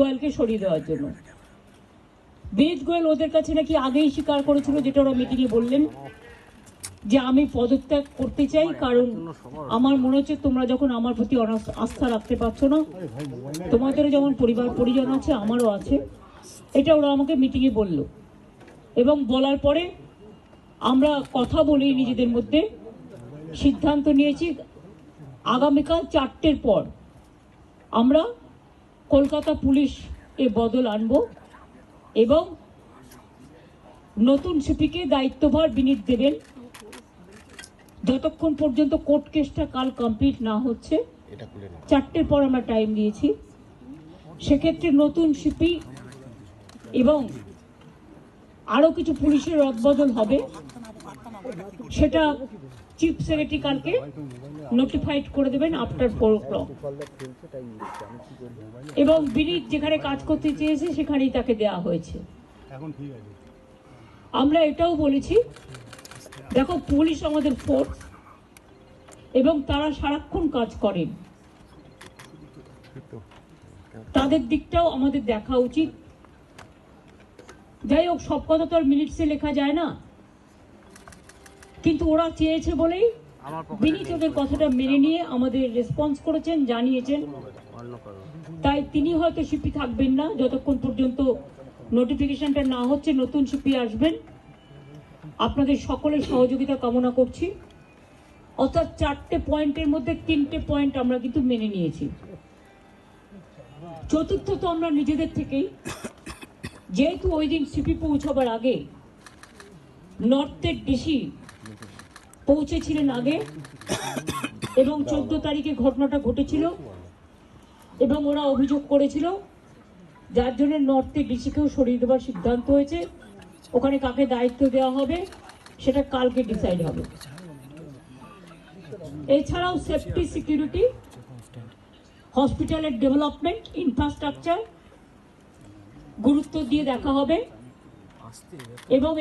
গোয়েলকে সরিয়ে দেওয়ার জন্য। বিনীত গোয়েল ওদের কাছে নাকি আগেই স্বীকার করেছিল, যেটা ওরা মিটিংয়ে বললেন, যে আমি পদত্যাগ করতে চাই, কারণ আমার মনে হচ্ছে তোমরা যখন আমার প্রতি আস্থা রাখতে পারছো না, তোমাদেরও যেমন পরিবার পরিজন আছে আমারও আছে, এটা ওরা আমাকে মিটিংয়ে বলল। এবং বলার পরে আমরা কথা বলি নিজেদের মধ্যে, সিদ্ধান্ত নিয়েছি আগামীকাল 4টের পর আমরা কলকাতা পুলিশ এ বদল আনব এবং নতুন সিপিকে দায়িত্বভার বিনীত দেবেন যতক্ষণ পর্যন্ত কোর্ট কেসটা কাল কমপ্লিট না হচ্ছে। 4টের পর আমরা টাইম দিয়েছি। সেক্ষেত্রে নতুন সিপি এবং আরো কিছু পুলিশের রদবদল হবে, সেটা চিফ সেক্রেটারি কালকে নোটিফাইড করে দেবেন আফটার 4 o'clock। এবং বিনীত যেখানে কাজ করতে চেয়েছে সেখানেই তাকে দেওয়া হয়েছে। আমরা এটাও বলেছি, দেখো পুলিশ আমাদের ফোর্স এবং তারা সারাক্ষণ কাজ করেন, তাদের দিকটাও আমাদের দেখা উচিত। যাই হোক, সব কথা তো আর মিনিটসে লেখা যায় না, কিন্তু ওরা চেয়েছে বলেই বিনীত ওদের কথাটা মেনে নিয়ে আমাদের রেসপন্স করেছেন, জানিয়েছেন। তাই তিনি হয়তো সিপি থাকবেন না যতক্ষণ পর্যন্ত নোটিফিকেশনটা না হচ্ছে, নতুন সিপি আসবেন। আপনাদের সকলের সহযোগিতা কামনা করছি। অর্থাৎ 4টে পয়েন্টের মধ্যে 3টে পয়েন্ট আমরা কিন্তু মেনে নিয়েছি। চতুর্থত আমরা নিজেদের থেকেই, যেহেতু ওই দিন সিপি পৌঁছাবার আগে নর্থের ডিসি পৌঁছেছিলেন আগে এবং 14 তারিখে ঘটনাটা ঘটেছিল এবং ওরা অভিযোগ করেছিল, যার জন্য নর্থের ডিসিকেও সরিয়ে দেওয়ার সিদ্ধান্ত হয়েছে। ওখানে কাকে দায়িত্ব দেওয়া হবে সেটা কালকে ডিসাইড হবে। এছাড়াও সেফটি, সিকিউরিটি, হসপিটালের ডেভেলপমেন্ট, ইনফ্রাস্ট্রাকচার গুরুত্ব দিয়ে দেখা হবে এবং